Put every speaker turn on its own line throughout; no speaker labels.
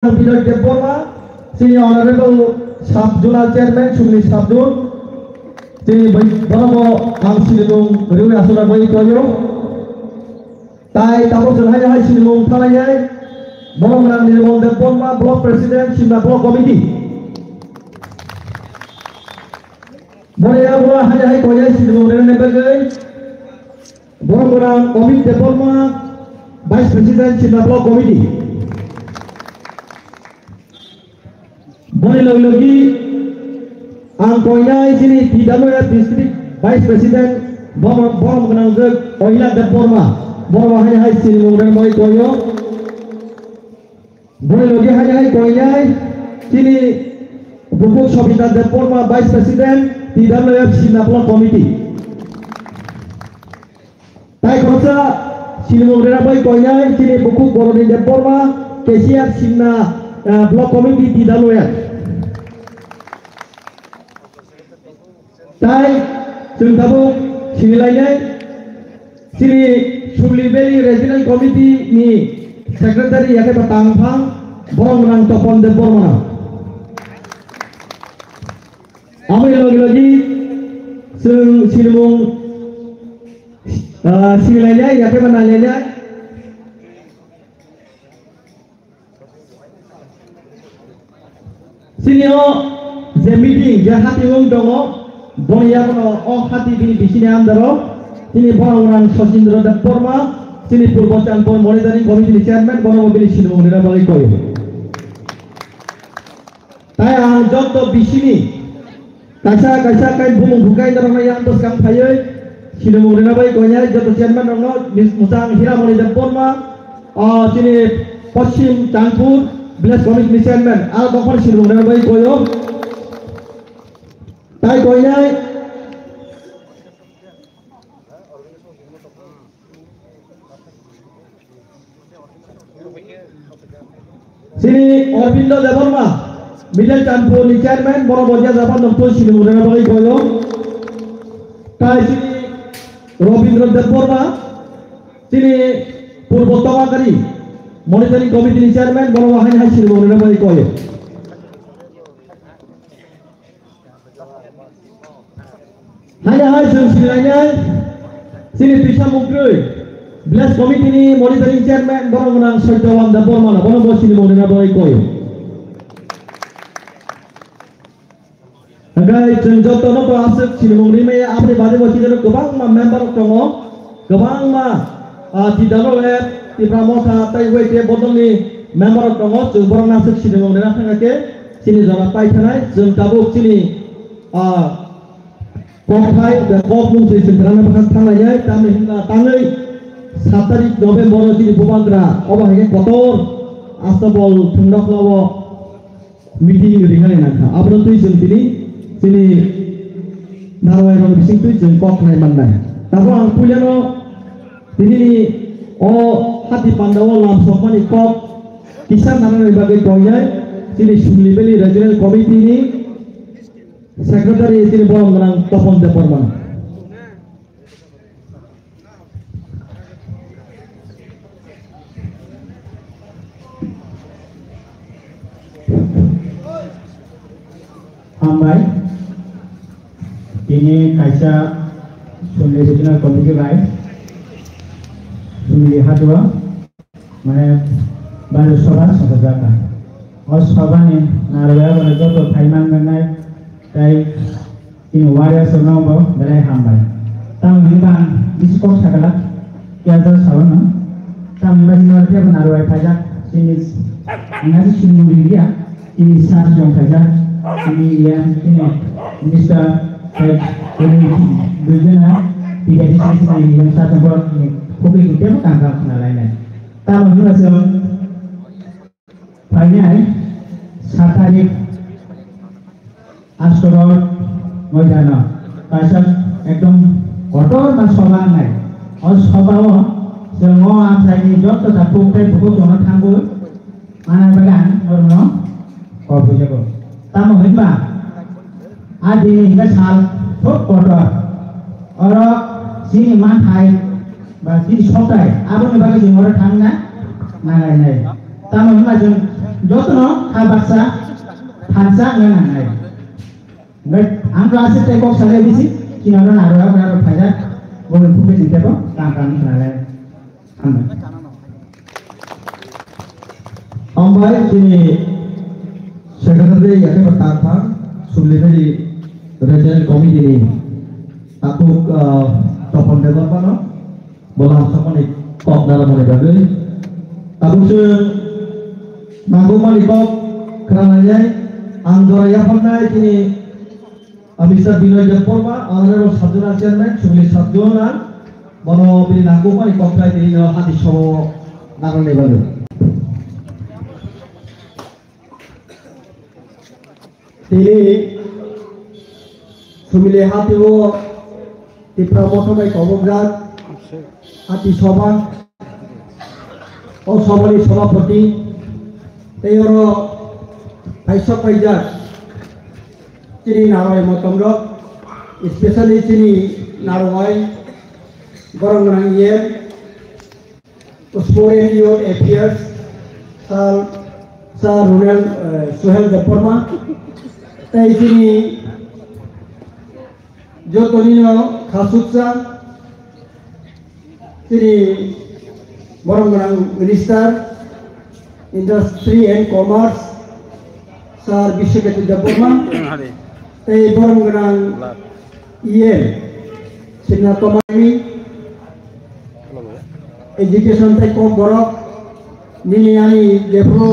Binoy Deborah, Senior Honorable Sub-Zonal Chairman Sumli Sabdul, Senior Bonobo Ang Sinilong Riwi Asura Boy Toyo, Tai Tapos Hanya Hai Sinilong Palayay, Bonobo Nang Nilong Deborah Block President Simba Block Committee. Boya Bola Hanya Hai Koyay Sinilong Riwi Nebagay, Bonobo Nang Komit Deborah Vice President Simba Block Committee. Boleh lagi ang koyay sini tidak ada district vice president bom mengenal ke oilah deporma bom hanya hai sini mengenal boy koyo boleh lagi hanya hai koyay sini buku sobita deporma vice president tidak ada sinapla committee tai kosa sini mengenal boy koyay sini buku korodin deporma kesiap sinna block committee tidak ada Tai Sungtabuk sini lainnya sini Sumli Valley Regional Committee ni Secretary yang bertanggung borong menang topon debor mana. Amai lagi sini mung sini lainnya yang menanya sini the meeting jahat yang dongo. Bonia kono oh hati bini bisini andaro sini borang Sosindro Deporma sini Purbocan Pon Monitoring Committee Chairman bono mobil sini mengira balik koyo tayang joto bisini kasa kai bumung bukai dorong yang tos kang payoy sini mengira balik koyo joto chairman dong musang hira Monitoring Deporma sini Posim Campur Bilas Committee Chairman al bokor sini mengira balik koyo Tai koyay sini Orbindo Deborma Middle Campur ni Chairman Boro Boja Zapan Nompo sini mudana bagi koyo Tai sini Robindro Deborma sini Purbo Tawakari Monitoring Committee ni Chairman Boro Wahai Hai sini mudana bagi koyo hanya hai silanya sini bisa mungkin Blast Committee ni Monitoring Chairman borong menang Sojawan Dapur mana borong bos sini mau dengar boy koyo agai cenjoto no to asik sini mau rime apne bade bos sini kebang ma member tongo kebang ma tidak oleh di pramosa tai we ke bodong ni member tongo borong asik sini mau dengar ke sini jalan pai thanai jeng tabuk sini Kopai dan kopung sih sebenarnya bekas tangannya kami tangai 7 tarik November di Bumandra obahnya kotor astabol tundok lawo meeting ringan nak abang tu sini narawai orang bising tu jengkok naik mandai tapi ang punya no ini hati Pandawa lam sopan ikut kisah narawai bagai koyai sini Sumli Valley Regional Committee ini Secretary sini bolong menang topon departemen.
Ambai ini kaisa Sumli Regional Committee lain Sumli Hadwa mana baru sobat sahaja. Sobat ni narawai mana jodoh Thailand mengenai tai ini waria semua berai hambai. Tang bimbang diskok sakalat kiajar sawana. Tang bimbang dia menaruh pajak sini nasi sini dia ini sah jom pajak ini yang ini minister Dujana tidak di sini yang satu buat publik dia bukan kalau lainnya. Tang bimbang semua banyak satarik Astorot Mojana, kasar ekdom kotor mas soban naik. Os sobawa semua apa ini jodoh tak pukul jangan tangguh. Mana bagan orang kau punya kau. Tamu hamba. Adi hingga sal tot kotor. Orang sini mantai, bagi sotai. Apa ni bagi orang tangga? Mana ini? Tamu hamba jeng যত্ন খাবারসা ফানসা nganangai ngai ang klase teko sale bisi kinara naro faja bolon fuke jinteko tangkang nale ambai
ambai kini secretary yake bertata subliminary regional committee ni aku topon depan no bola sakoni kok dalam mulai bagai aku se nago malikok kerananya Anggora Pandai kini Mr. Binoy Jepolma Honorable Sadjuna Chairman Sugli Sadjuna Bono Bini Nago malikok kai diri no hati sobo nagal ne bagai
তিনি সুমিলে হাতিও ত্রিপুরা মঠবাই কবকজাত হাতি সভা ও সভানি সভাপতি তেয়র ভাইসক পাইজাত চিনি নারয় মতমর specially চিনি নারয় গরম রাঙ্গিয়ে sports and youth affairs sir রুনেল সোহেল দেববর্মা তাই তিনি যতনীয় খাসুৎসা তিনি বরংগরাং minister industry and commerce sir Bishwajyoti Debbarma তাই বরংগরাং ইএন সিনা তমামি এডুকেশন তাই কম বরক নিনি আমি লেফ্রো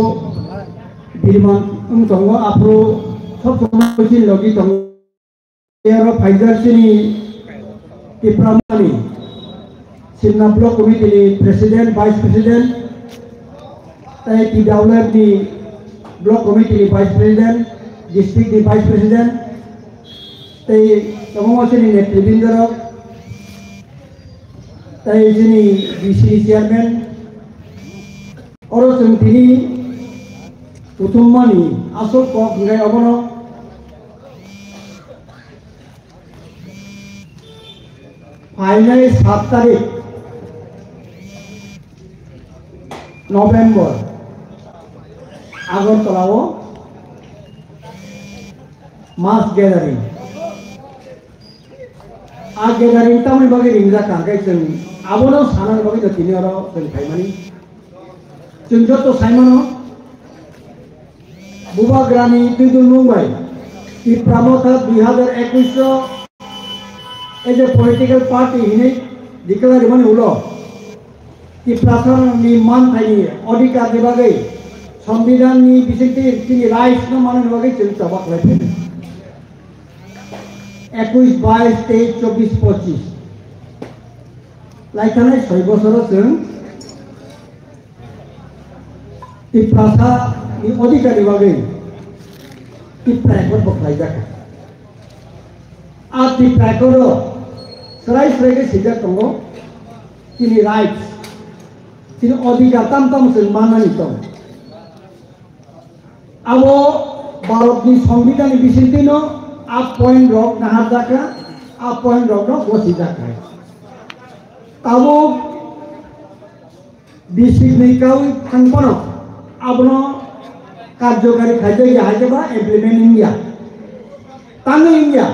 বিরমান দङ आफ्रो सब समाजसिन लगी दङ एरो फाइजार सिनी टिप्रामानि सिमना ब्लक कमिटिनि प्रेसिडेंट वाइस प्रेसिडेंट ताई टी डेवलप नि ब्लक कमिटिनि वाइस प्रेसिडेंट डिस्ट्रिक्ट नि वाइस प्रेसिडेंट ताई समाजसिनि नेतृबृंद ताई सिनी बीसी चेयरमैन और जों दिनै उथुम्मानि आसल कक नगाय अबनो फाइनाल 7 तारिख नवेम्बर আগরতলাও মাস গ্যাদারিং आ ग्यादारिं तामनि बागै रिंजा कांगाय जों आबनो सानान बागै तो तिनि आरो जों फाइमानि जों जतो साइमानो बुबाग्रानि तुइदुल मुंबाई कि प्रामथा 2021 एज ए पॉलिटिकल पार्टी हिने डिक्लेयर माने उलो कि प्राथमिक मान थाइनि अधिकार नि बागै संविधान नि बिसेंति तिनि राइट्स न माने बागै जों जबाब लाइफे 21 22 23 24 25 लाइखानाय 6 बोसोराव जों कि प्राथा नि अधिकार बागै कि प्राइवेट बखलाय जाखा आ कि प्राइवेट सराय सराय सिजा दङ तिनि राइट्स तिनि अधिकार ताम ताम जों माननानै दं आबो भारतनि संविधान नि बिसेंतिनो आ पॉइंट रॉक नहार जाखा आ पॉइंट रॉक न बसि जाखा ताबो बिसिक नैकाव थांपनो आबनो कार्यकारी खायदे हायजेबा इमप्लिमेंट इंडिया तांगो इंडिया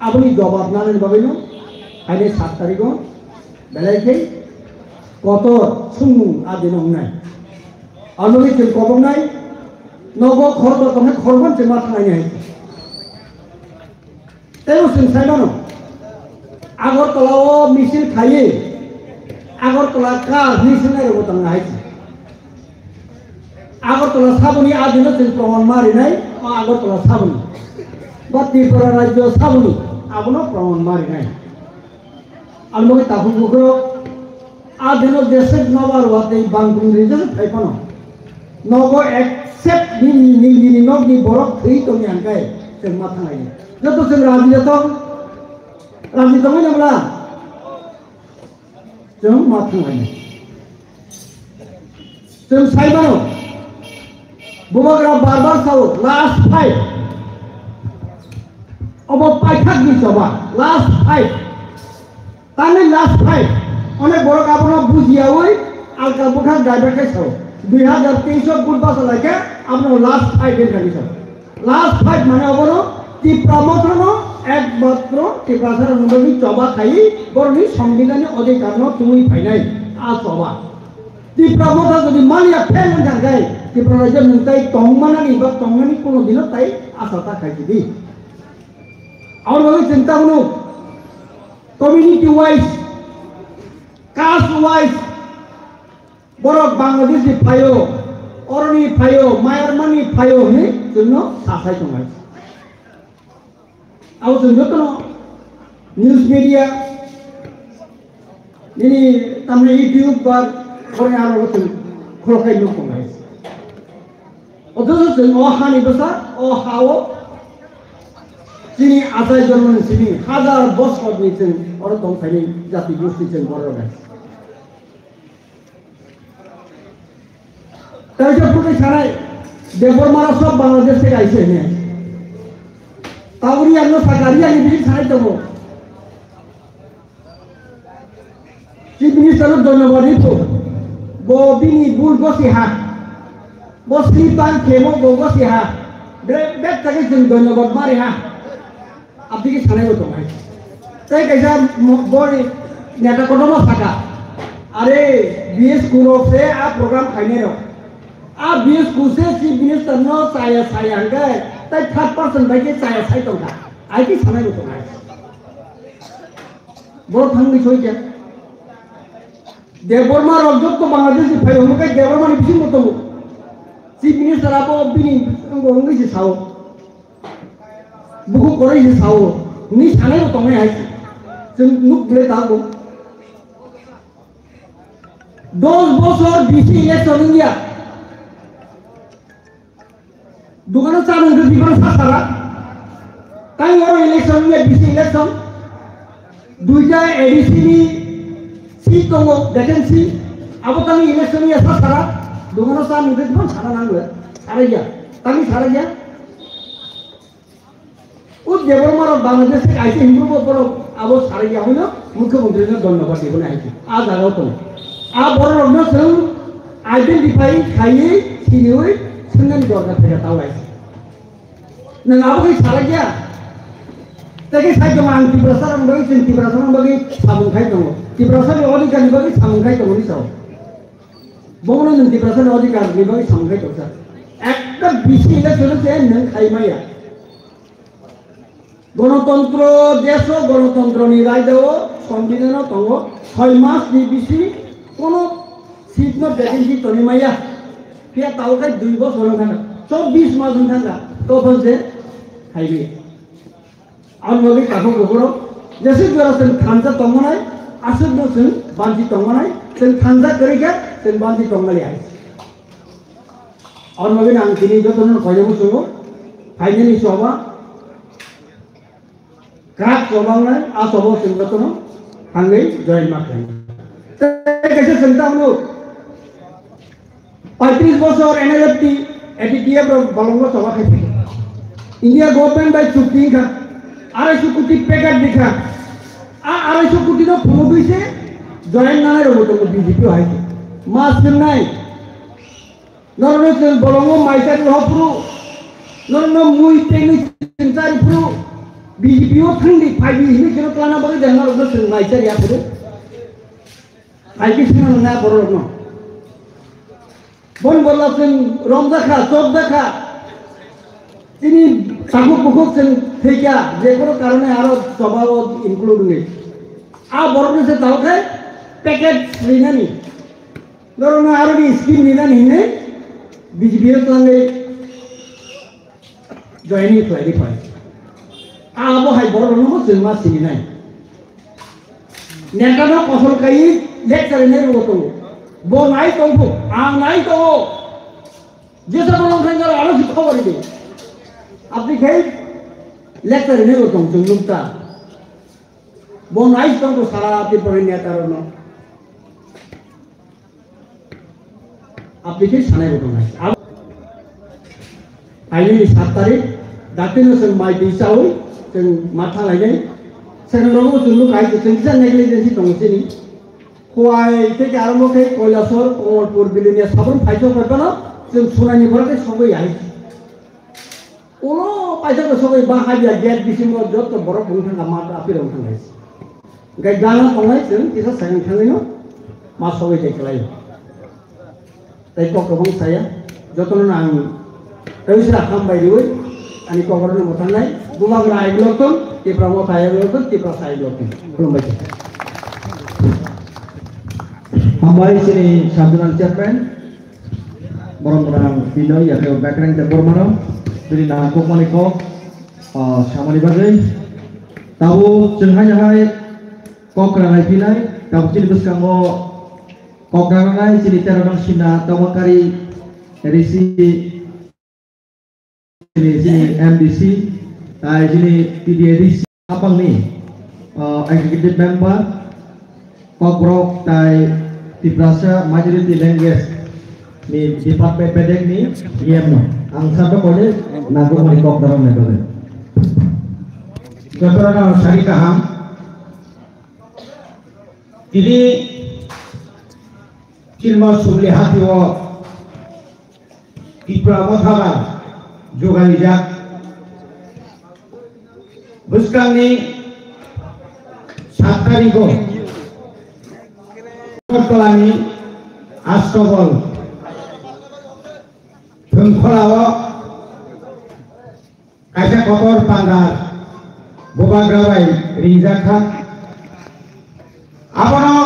आबनि जवाब नानै बाबैनो आइने 7 तारिखो बेलायखै कत सुमु आदिनो नाय अनुमि जों कबनाय नगो खरद तने खरबन जों माथानाय हाय तेरो जों साइमानो आगरतलाव मिसिल खायो आगरतला का मिसिल नाय बतन हाय आगरतला साबुनि आदिनो जों प्रमाण मारिनाय आगरतला साबुनि बा त्रिपुरा राज्य साबुनि आबनो प्रमाण मारिनाय आलमगे ताफुगो आदिनो देशे नबार वाते बांगुं रिजन फाइफानो नगो एक्सेप्ट नि नगनि बरफ थै तनि आंगाय जों माथानाय जतो जों राजि दङ नंला जों माथानाय जों साइबानो बुबाग्रा बार साव लास्ट फाइट अब पाइथाकनि सभा लास्ट फाइट ताने लास्ट फाइट अनेक बड़ आपन बुझियावै आलका बुखा गायबाखै साव 2023 বুধবার লাগে আপনার লাস্ট ফাইট এর কন্ডিশন লাস্ট ফাইট মানে অবনো ত্রিপুরা মতন একমাত্র ত্রিপুরা সারা নবী চবা খাই বরনি সংবিধানে অধিকার ন তুমি ফাইনাই আ চবা ত্রিপুরা মত যদি মানিয়া ফেল জায়গায় ত্রিপুরা রাজ্য মুতাই তংমানানি বা তংমানি কোনো দিন তাই আশাটা খাইছি দি আমার ভাবে চিন্তা হলো কমিউনিটি ওয়াইজ কাস্ট ওয়াইজ বড় বাংলাদেশি ফাইও অরণি ফাইও মায়ারমানি ফাইও হে জন্য সাসাই তোমায় আও যত news media ini tamne YouTube বা করে আর হতো খোলকাই লোক কমাই অথচ ও হানি বসা ও হাও যিনি আজাই জন্ম নিয়েছেন হাজার বছর নিয়েছেন ওরা তো ফাইনি জাতি গোষ্ঠীছেন বড় গাছ তাই সব প্রতি ছাড়াই দেবরমারা সব বাংলাদেশ থেকে আইসে নিয়ে তাউরি আমরা সাকারিয়া নিবি ছাড়াই দেবো চিফ মিনিস্টারের ধন্যবাদ দিতো ববিনি বুল গসিহা বসলি পান খেমো গসিহা বেগ থেকে ধন্যবাদ মারি হা আপনি কি ছাড়াই হতো ভাই তাই कैसा বড় নেতা কদম থাকা अरे बीएस कुरो से आप प्रोग्राम खाने रहो आप बीएस कुसे चीफ मिनिस्टर नो साया साया गए ताई 3% भाई के साया साई तो था आई की समय में तो है बहुत थंग छोड़ के देवबर्मा रजत तो बांग्लादेश भाई हम के देवबर्मा निपिसी मत हो चीफ मिनिस्टर आप बिनी होंगे से साओ बुकु करे से साओ नि साने तो मैं है जों नुक ले दागो 10 বছর ডিসি ইলেকশন ইন্ডিয়া দোকানে চালু করে দিবেন সারা তাই ওর ইলেকশন ইন্ডিয়া ডিসি ইলেকশন দুইটা এডিসি সিট তো ভ্যাকেন্সি আবতানি ইলেকশন ইন্ডিয়া সারা দোকানে চালু করে দিবেন সারা নাঙ্গলে সারা গিয়া তাই সারা গিয়া ও দেবরমার বাংলাদেশ থেকে আইসে হিন্দু বড় আবো সারা গিয়া হইলো মুখ্যমন্ত্রীকে ধন্যবাদ দিবেন আইসে আজ আগাও তো आप बड़े लोग ना सर आइडेंटिफाई खाइए सीधे हुए संगन जोड़ना फिर आता हुआ है न आप कोई सारा क्या ताकि साइड में आंटी प्रसार हम बगी चिंती प्रसार हम बगी सामुन खाई तो ती प्रसार में और इधर बगी सामुन खाई तो नहीं सो बोलने चिंती प्रसार और इधर बगी सामुन खाई तो सर एक तक बीसी इधर चलो से न खाई माया গণতন্ত্র দেশ গণতন্ত্র নিরাই দেও সংবিধান তঙ্গ 6 মাস নিবিসি কোন সিট ন ভ্যাকেন্সি তনি মাইয়া ফিয়া তাও কাই 2 বছর থাকা 24 মাস থাকা তো বলছে খাইবে আর নবী কাকু গোবর जैसे जरा खांजा तंगनाय आसुद नसुन बांजी तंगनाय जों खांजा करिगा जों बांजी तंगनाय आइ और नबी आं दिनै जतन कयनो बुसुङो फाइनाली सभा क्राक सभांनाय आ सभा जों जतन थाङै जय माखाय कैसे चलता हम लोग 35 বছর एनएलएफटी एटीटीएफ बलंग सभा खाई इंडिया गवर्नमेंट बाय चुक्ति का 250 কোটি पैकेट दिखा आ 250 কোটি नो फुलो दिसे जॉइन नाने रबो तो बीजेपी हाइते मास नाय नरनो चल बलंग माइसा हपुरु नरनो मुई टेनि चिंतारि पुरु बीजेपी ओ थंडी फाइबि हिनि केनो प्लाना बगे देना रबो चल माइसा या पुरु आइके सिना ना बरन न बन बल्लासेन रम देखा चोक देखा তিনি সাগু বুকুক সেন থেকা যে কোনো কারণে আরো স্বভাব ইনক্লুড নেই আ বরনেছে তাওকে প্যাকেট নিনানি ধরুন আরো নি স্কিম নিনানি নে বিজেপি এর সঙ্গে জয়েনিং ক্লারিফাই আবো হাই বড় নমো সিনেমা সিনি নাই নেকানো কসল কাই লেকচার নে রতো বো নাই তো আ নাই তো যে সব লোক সঙ্গে আরো শিক্ষা করিবে আপনি খাই লেকচার নে রতো জুমটা বো নাই তো সারা আপনি পড়ে নিয়া কারণ আপনি কি সানাই রতো নাই আইনি 7 তারিখ দাতিনো সং মাই দিসাও जों माथा लायनाय सेकेन्ड राउन्ड जों लुक आइ जों किसान नेग्लिजेन्सि दंसैनि খোয়াই থেকে আরম্ভ করে কৈলাসর কমলপুর বিলিনিয়া সাবন ফাইজ করবে না जों सुनायनि फरायनाय सबै आइछि उलो पाइसाखौ सबै बाहागिया गेट बिसिमाव जत बरफ बुंथांगा मा आपिराव थांगायसि गाय गाना खंनाय जों तिसा सायं थांगायनो मा सबै देखालायो ताइ ककबं साया जतन आं रविसरा खामबाय दिवै आनि ककरनो मथांनाय बुमाग्रा आइग्लकन तिप्रा मथा आइग्लकन तिप्रा साइग्लकन खुलुमबाय
हामबाय सिनि साबजुनाल chairman Borong-borong Pino ya ke background te Bormano dari nakuk maniko samani bagai tahu cenghai kok rangai pinai tahu cili beskango kok rangai cili teranang sina tahu kari dari si MDC sini TDDC apa nih executive member kok brok tai tibrasa majority language ni department pedek ni game no angsa to kole nago mani kok daram ne kole
jotorana sari kaham ini kilma subli hati wo tipra mothaba jogali jak buskang ni 7 tariko kortolani astobol Tengkolao kaisa kotor panggar bobagrawai rinjaka abono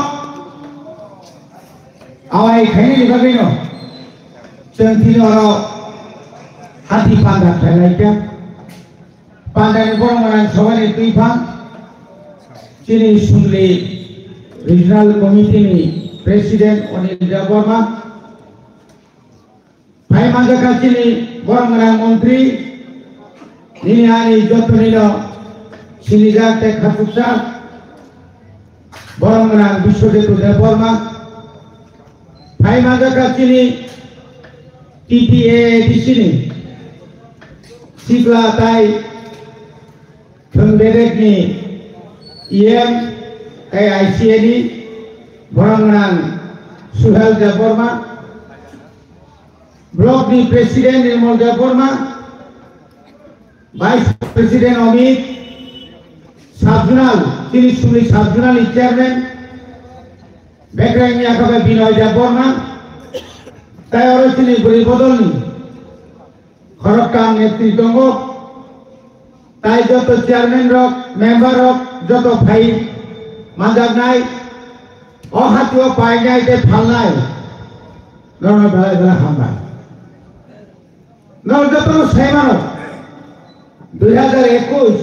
awai khaini libagino cengtino hati panggar thalaika pandai borong sawani tuifang chini sunli regional committee ni president Onil Jabarma Hai mangga kacini borong menteri ini hari jotunilo sinijak te khatupsa borong biswadetu deborma hai mangga kacini TTA di sini sigla tai thengderek ni IM ICAD borong Suhel Deborma Blok ni Presiden Nirmal Deborma, Vice Presiden Omid, Sabjunal, Sini Sumli Sabjunal Chairman, Background ni akabe Binoy Deborma, tayo oro sini beri bodol ni, Khorokam Netritonggo, tayo joto Chairman rok, Member rok, joto Bhai, Manjab nai, Ohatiwa Pai nai te phal nai, Lorna Bala Bala Hambai. নজরতন সাইমানো 2021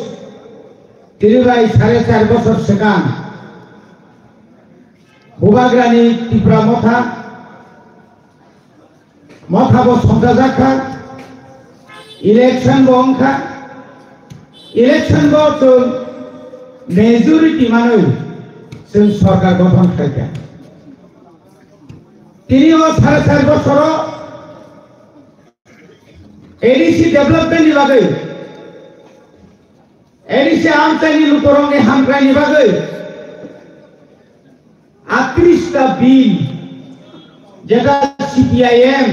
তিরুভাই 4.5 বছর সেকান বুবাগ্রানি ত্রিপুরা মথা বো সন্তাজাখা election বংখা election বো তো majority মানুষ जों সরকার গঠন খাইকা তিনিও 4.5 বছর ADC development ni bagai ADC amtani lutorong ni hamkrai ni bagai 38 ta bill jeta CPIM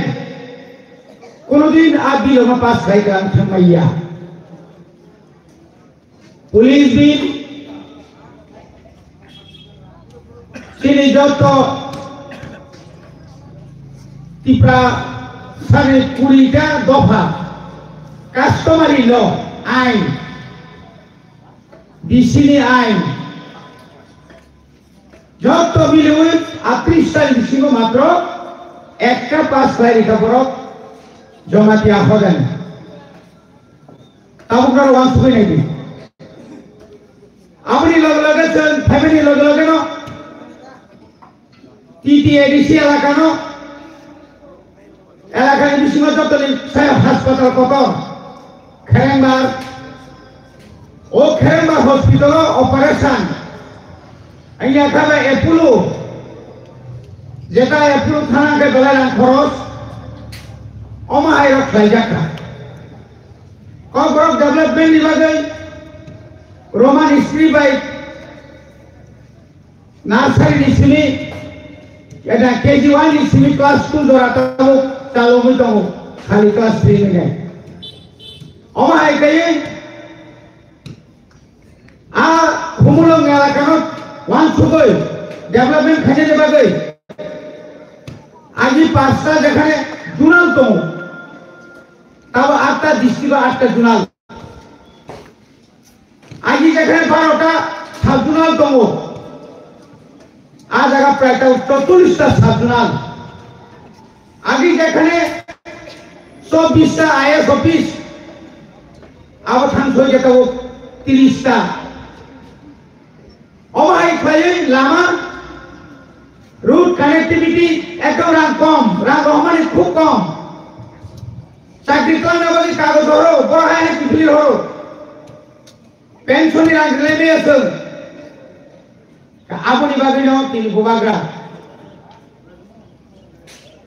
konodin a bill ma pass khai kan thamaiya police bill sini joto tipra sare 20 ta dofa customary law ain disini ain joto bilui 38 ta disingo matro ekta pass khai kaborok joma dia hoden tabukar wan sukai nai apni log chen family log no TTADC elakano এলাকায় বিশিষ্ট যতদিন সাহেব হাসপাতাল কত খেরেংবার ও খেরেংবার hospital operation আইয়া খাবে এপুলো যেটা এপুলো থানাকে বেলায় খরচ অমাহাই রক্ষাই যাকা কম্পরক ডেভেলপমেন্ট বিভাগে রোমান স্ত্রী বাই নার্সারি নিছিলি
এটা KG1 di sini kelas 2 dora tahu kalau mau tahu kali kelas 3 ni kan oma hai kaye humulong এলাকানত ওয়ান সুগই ডেভেলপমেন্ট খাজে দেবা গই আজি পাঁচটা যেখানে জুনাল তো তাও 8টা ডিস্ট্রিক্ট 8টা জুনাল আজি যেখানে 12টা সাব জুনাল তো आज आगा प्राय 44টা সাব জুনাল আগে যেখানে 24টা আইএস অফিস আবথান হয়ে যেত 30টা অমাই খাই লামা রুট কানেক্টিভিটি একদম কম রাং রহমানি খুব কম চাকরি কর্মচারী কাগজ হলো বড় হয় পৃথিবী হলো পেনশনের রাং লেবে আছে আপনি বাগিনো তিনি বুবাগ্রা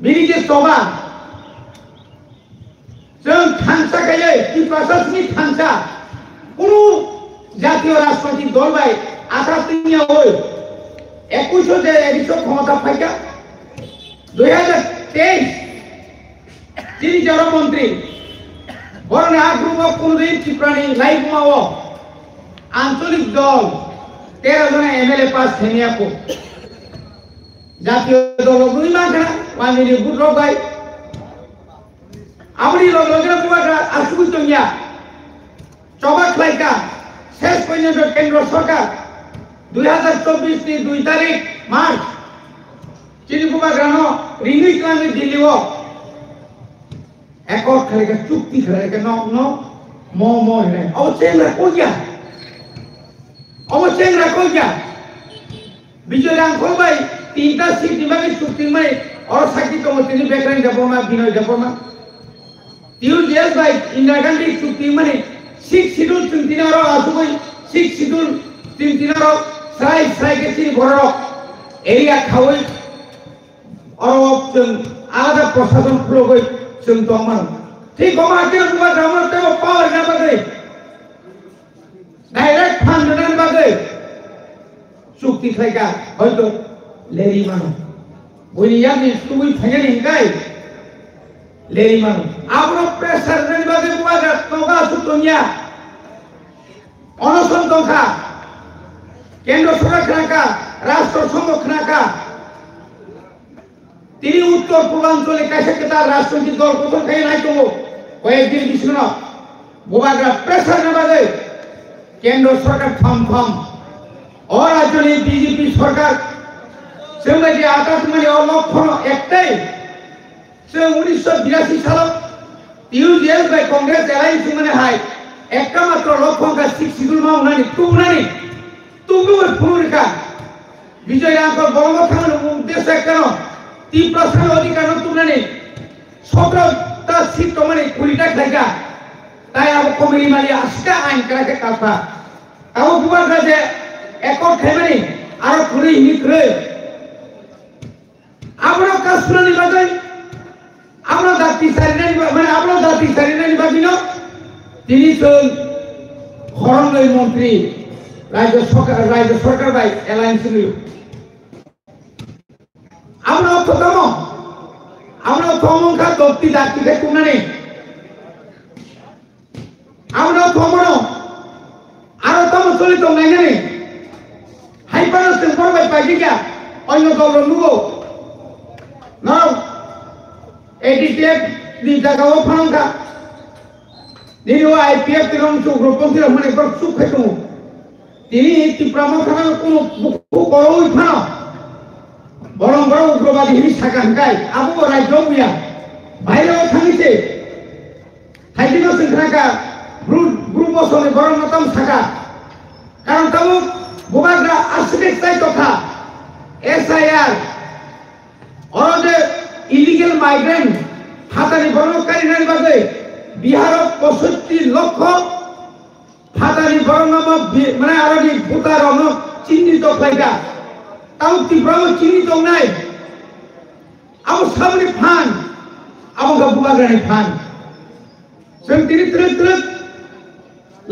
বিনি যে সভা जों थांसा गायो कि प्रशासनिक थांसा কোনো জাতীয় রাজনৈতিক দল বাই আশা তিনিয়া হই 21 যে এডিশন ক্ষমতা পাইকা 2023 তিনি জনমন্ত্রী বরণ আগ্রহ কোনদিন ত্রিপুরানি লাইভ মাও আঞ্চলিক দল 13 জন এমএলএ পাস থেনিয়াকো জাতীয় দল দুই মাখনা ওয়ানিনি গুড ভাই আপনি লগলগে পুরা আসুক তোমিয়া চবাক লাইকা শেষ পর্যন্ত কেন্দ্র সরকার 2024 নি 2 তারিখ মার্চ চিনিকুবা গ্রাম রিনিউ ক্লানে দিলিও একর খালিকা চুক্তি খালিকা ন ম রে অবচেংরা কইয়া অবচেংরা কইয়া বিজয় রাঙ্কল ভাই 3টা সিট নিবাগে চুক্তি মানে और সাকি তো তিনি বেকরান যাবমা বিনয় যাবমা Tiul jelas baik, Indra Gandhi cukti mana? Sik sidul cuntina ro asukoi, sik sidul cuntina ro serai kecil borok, area kawai, orang cung ada prosesan flow koi cung toman. Ti koma akhir buat drama temo power na bagai, direct fund na bagai, cukti kaya, hoito leri mana? Buni yang ni tuwi thanya ni kai. Larry মানুষ আপনার pressure নিবাদে বুয়াগা তোগা সুতনিয়া অনশন দখা কেন্দ্র সরকার খানাকা রাষ্ট্র সংঘ খানাকা তিনি উত্তর পূর্বাঞ্চলে কাছে তার রাজনৈতিক দল গঠন খাই নাই তো কয়েকদিন বিষ্ণু বুয়াগা প্রেসার নিবাদে কেন্দ্র সরকার থাম और রাজ্যে বিজেপি সরকার সেগুলো যে আকাশ মানে অলক্ষণ একটাই से 1982 साल यूजीएल बाय कांग्रेस एलायंस माने हाय একটা মাত্র লক্ষ্য কা শিক্ষিতুল মাউনানি তুমনানি তুমুর ফুরকা বিজয় রাঙ্কল বড় থানার উদ্দেশ্য কেন 3% অধিকার তুমনানি 17টা সিট মানে 20টা জায়গা তাই আব কমিটি মালি আজকা আইন করাকে কথা আব বুবার কাছে একর খেমানি আর খুলি হিকরে আমরা কাসুরানি বাজাই আমরা জাতি সারিনানি মানে আমরা জাতি সারিনানি ভাবিনো তিনি চল খরণই মন্ত্রী রাজ্য সরকার বাই এলায়েন্স নিল আমরা থমঙ্কা দত্তি জাতি কে কুনানি আমরা থমনো আর তম চলিত নাইনানি হাইপার সেন্টার বাই পাইগা অন্য দল লুগো নাও एडीटीएफ दी जगह फणंगा दिनो आईपीएफ तिरम चु ग्रुपन तिरम माने पर सुख हेतु तिनी ती प्रमोशन कोन बुकु करoi फण बरं बरं उग्रवादी हिनि साकांकाय आबो राज्य बुया বাইরে থামিছে থাইদিনো সংখ্যাকা গ্রুপ বসনে বরং মতম থাকা কারণ তাও গোবাগরা আর্সিটেক্ট চাই কথা এসআইআর অরদে ইলিগেল মাইগ্রেন্ট হাতানি বর্ণকারী নারী বাদে বিহার 65 লক্ষ হাতানি বর্ণ মানে আরবি ভূতার চিহ্নিত ফাইকা তাও তীব্রভাবে চিহ্নিত নাই আমার সামনে ফান আমার বুবাগ্রানি ফান সেম তিনি ত্রিত্রিত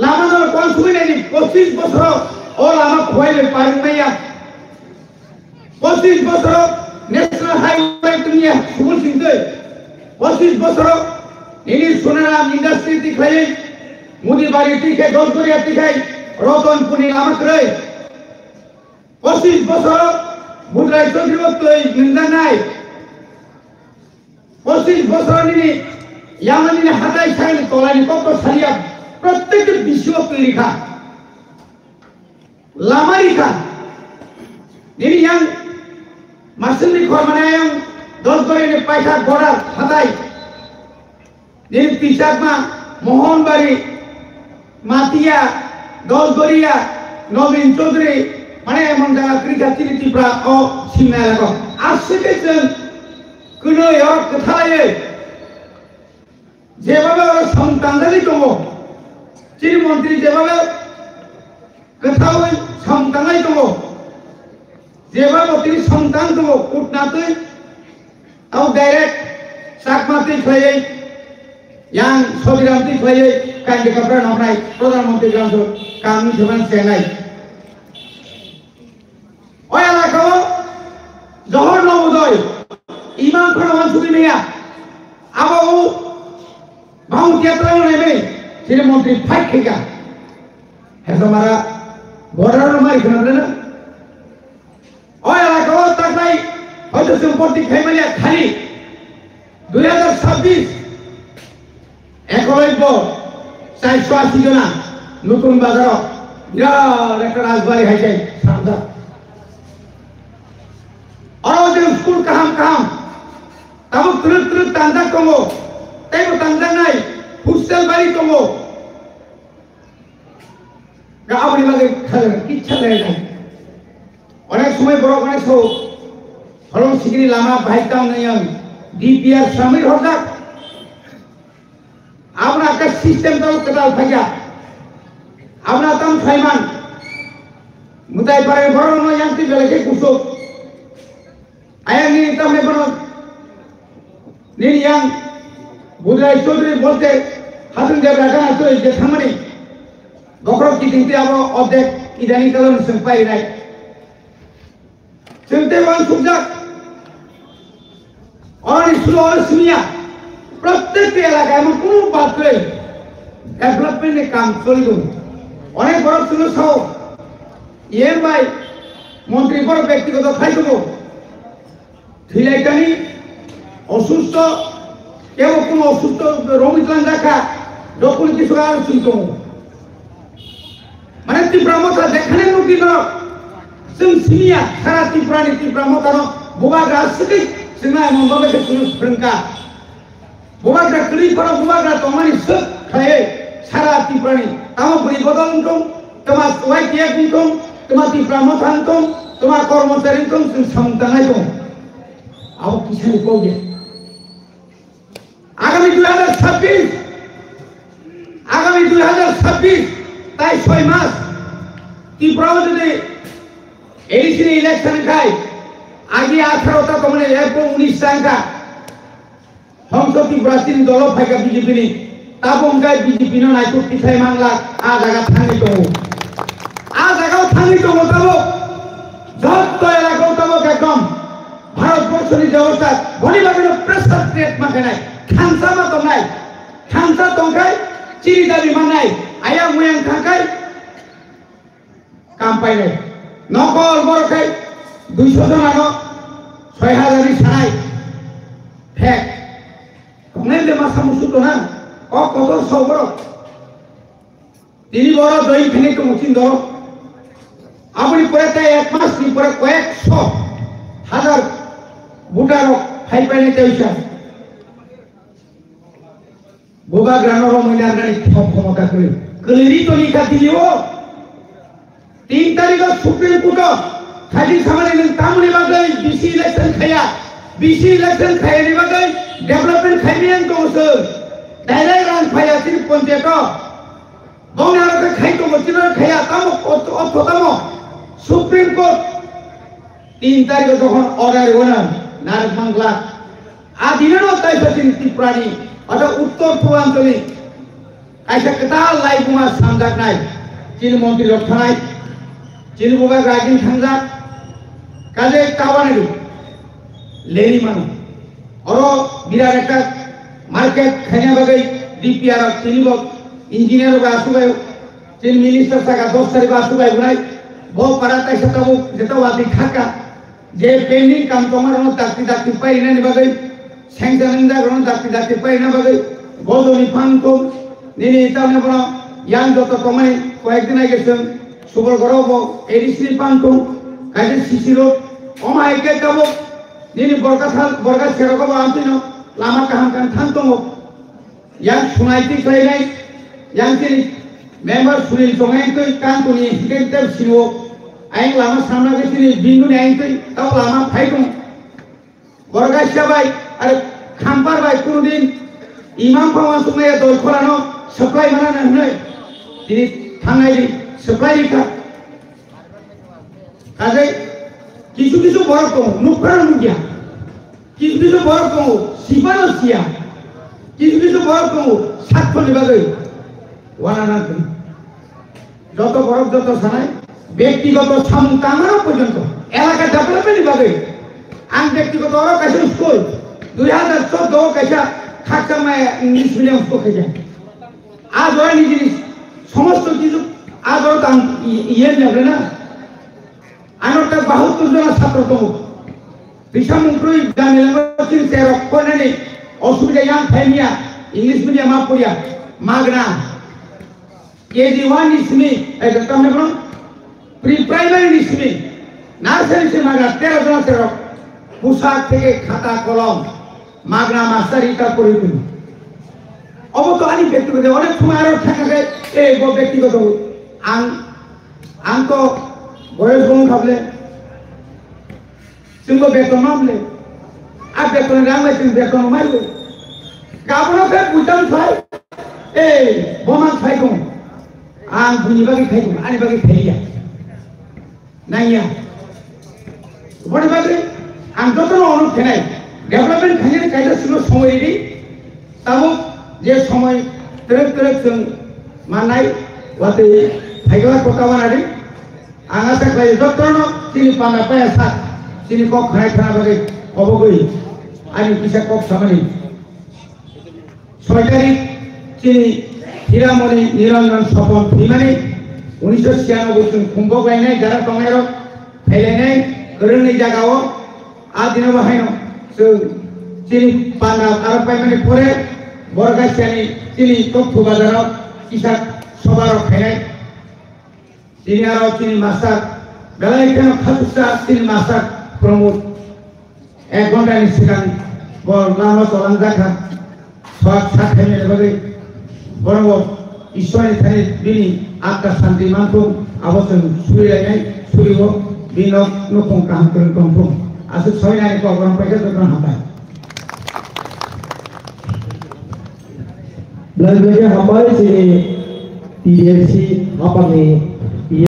লামানোর কোন সুবিধা নেই 25 বছর ও লামা খোয়াইলে পারেন নাইয়া 25 বছর ন্যাশনাল হাইওয়ে তুমি সুবল সিংতে 25 বছর ইনি সোনারাম ইন্ডাস্ট্রি দিখাই মুদি বাড়ি দিকে দলগড়িয়া দিখাই রতনপুরি আমাকে 25 বছর বুধরাই চন্দ্রবর্তী নিন্দা নাই 25 বছর নিনি ইয়ামানিনি হাতাই সাইনি তলানি কত সারিয়া প্রত্যেকের বিষয় লিখা লামা লিখা নিনি yang masih মানে yang দলগড়িয়া পয়সা গড়ার হাতাই নিনি পিসাকমা মোহনবাড়ি মাতিয়া দলগড়িয়া নবীন চৌধুরী মানে এমন জায়গা ক্রিকা চিনি ত্রিপুরা ও সিমনা এলাকা আসছে जों কোনো কোথায় যেভাবে ওরা সংতানদারি দङ চিনি মন্ত্রী যেভাবে কোথাও সংতানাই দङ যেভাবে তিনি সন্তান দङ কুটনাতে তাও ডাইরেক্ট চাকমাতে খাইয়ে yang সবিরামতে খাইয়ে কাইন্ডে কাপড়া নমনাই প্রধানমন্ত্রী গ্রাম কামি সমান সেনাই ওই এলাকাও জহর নবোদয় ইমাম খান মানসুকি মিয়া আবাও ভাউ তিয়াত্রা নেবে তিনি মন্ত্রী ফাইট খেকা হেসো মারা বর্ডার মারি খানা না ওই এলাকাও তাকাই হয়তো সম্পত্তি খাইমালিয়া খালি 2026 একলব্য 480 জনা নতুন বাজার বিরাট একটা রাজবাড়ি হাইছে সাবধান और जो स्कूल काम तब तुरंत तंजा कमो तब तंजा नहीं फुटसेल बारी कमो गावड़ी बागे खाले किच्छा नहीं अनेक समय बड़ो अनेक सो हरम सिगरी लामा भाईताम नहीं हम डीपीआर शामिल होता आपना का सिस्टम तो कटाल फजा आपना तम फाइमान मुताई पारे बड़ो नो यांती बेले के कुसो ayang ini tamne bano nini yang budai chaudhuri bolte hatun jab rakana to je thamani gokrok ki dinte abo object idani kalon sampai rai sente wan subjak orang islo asmiya প্রত্যেক এলাকায় এমন কোন পাত্রে ডেভেলপমেন্টের কাম চলিত অনেক বড় ছিল সব এর ভাই মন্ত্রী বড় ব্যক্তিগত খাইতো ধিলাইকানি অসুস্থ কেউ কোনো অসুস্থ রোগীলান দেখা যখন কিছু আর চিন্তা মানে তীব্রমতা যেখানে রোগী ন जों सिनिया सारा তীব্রানি তীব্রমতা ন বুবাগ্রা সতি जोंना এমন ভাবে কিছু ফ্রেঙ্কা বুবাগ্রা কলি পড়া বুবাগ্রা তোমানি সব খায় সারা তীব্রানি তাও বলি বদল দম তোমার ওয়াই কে দম তোমার তীব্রমতা দম তোমার কর্মচারী দম সংতানাই দম अब किसी को भी आगामी 2026 ताई 6 मास ত্রিপুরা যদি এডিসি ইলেকশন খায় আগে 18টা তো মানে 19 সংখ্যা हमको ত্রিপুরা তিন দল ফাইকা বিজেপি নি তাবং গায় বিজেপি ন নাই তো পিছাই মাংলা আ জায়গা থাঙ্গি তো আ জায়গাও থাঙ্গি তো মতাবো যত এলাকাও তাবো একদম ভারতবর্ষের যে অবস্থা গরিবের প্রেসার ট্রেড মাখে নাই খানসা মতো নাই খানসা তংকাই চিরি দাবি মানাই আয়া মুয়াং থাকাই কাম পাই নাই নকল বড় খাই 200 জন আনো 6000 ছাই ফেক কমনে দে মাসা মুসুতো না ও কত সব বড় তিনি বড় দই ফেনে তো মুচিন ধরো আপনি পরে তাই এক মাস নি পরে কয়েকশো হাজার বুটারো ফাই পাইনে চাইছা বোবা গ্রামের মহিলার গাড়ি ক্ষমতা করে কলিরি তো লিখা দিলিও 3 তারিখ সুপ্রিম কোর্ট খালি সামনে তামনি বাগাই বিসি ইলেকশন খায়া নি বাগাই ডেভেলপমেন্ট খাইবেন তো সে ডাইরেক্ট রান খায়া তিন পঞ্চায়েত বংনারকে খাই তো মতিন খায়া তাম অততম সুপ্রিম কোর্ট 3 তারিখ যখন অর্ডার হলেন নারদ বাংলা আদিনেরও তাই সচিন ত্রিপুরানি অর্থাৎ উত্তর পূর্বাঞ্চলে কাইসা কেতাল লাই বুমা সামজাক নাই চীন মন্ত্রী লক্ষণাই চীন বিভাগ রাজিন থামজাক কাজে কাবানেরু
লেনি মানুষ আরো বিরাট একটা মার্কেট খাইনা বাগে ডিপিআর চিনিব ইঞ্জিনিয়ার বা আসুবাই চিন মিনিস্টার থাকা 10 তারিখ আসুবাই বুনাই বহু পারাতাই সেটাও যেটাও আদি থাকা যে পেন্ডিং কাম তোমার দাক্তি পাই না বাগে স্যাংশন দাক্তি পাই না বাগে বদনি ফাংকো নিনি তানে বড় ইয়াং যত তোমায় কয়েকদিন আগে গেছেন সুবল গরব এডিসি পাংকো কাজে সিসিরো অমাইকে যাবো নিনি বরগা সেরকম আনতিনো লামা কাহাম কান থানতঙ্গ yang sungai ti kai nai yang ti member sunil tongai tu kan tu ni hikai ter sino aing lama samna ke sini bindu ni aing tu tau lama phai tu borga sabai are khampar bai kunudin imam pawan sungai dol khorano supply mana na noi tini thangai di supply ka kaje kisu kisu borok ko nukran mugia kisu borok ko sibano sia কিছু বড় কমু স্বার্থ নিবাগে ওয়ানা যত বড় যত সানাই ব্যক্তিগত কামানো পর্যন্ত এলাকা ডেভেলপমেন্ট নিবাগে আন ব্যক্তিগত আরো কাছে স্কুল 2014 কাছে খাকসামায় ইংলিশ মিডিয়াম স্কুল খেয়ে আজ হয় নি জিনিস সমস্ত কিছু আজ ওর ইয়ে নেবে না আনোটা 72 জন ছাত্র কমু বিষামুক্রই গ্রামে লেঙ্গিন সে রক্ষণ নেই অসুবিধা ইয়াং ফাইমিয়া ইংলিশ মিডিয়াম পড়িয়া মাগনা কেজি 1 ইসমি এটা তুমি বলুন প্রি প্রাইমারি ইসমি নার্সারি সে মাগনা 13 জন আছে পোশাক থেকে খাতা কলম মাগনা মাস্টারিটা করে দিন অবতো আনি ব্যক্তিগত অনেক সময় আরো থাকে এই ব্যক্তিগত আং তো বয়স কম খাবলে সিংহ বেতন নামলে আর বেতন রামলে তুমি বেতন মারবে গাবনকে বুঝাম খাই এই বোমা খাই কম আং বুনি বাকি খাই কম আনি বাকি খাইয়া নাইয়া বড় বাকি আং যত অনুপ খেনাই ডেভেলপমেন্ট খাইলে কাজে ছিল সময় দি তাও যে সময় তেরে जों মানাই ওয়াতে ফাইগলা কোটাওয়ানারি আঙাতে খাই যতনো তিনি পানা পায়া সাত তিনি কক খাই খানা বাকি অবগই আমি কিসা কক সামনে সরকারি তিনি হীরামণি নিরঞ্জন স্বপন ফিমানি 1996 জন কুম্ভ গাইনাই যারা টমের ফেলেনাই গরনি জায়গাও আদিন বাহাইনো তিনি পানা আর পাইমানে পরে বরগাছানি তিনি তথ্য বাজার কিসা সবার ফেলাই তিনি আর তিনি মাস্টার বেলায় কেন খাতুসা তিনি মাস্টার প্রমোদ 1 ঘন্টা নিছিলেন বল লামা চলান দেখা সব সাথে মিলে বলে বড় ঈশ্বরের থানে বিনি আত্মা শান্তি মানতো আবচন সুরে নাই সুরিব বিনক নকং কাম করে কমফম আসলে ছয় নাই প্রোগ্রাম পাইছে তখন হাতায়
Belanja hambai sini TDC apa nih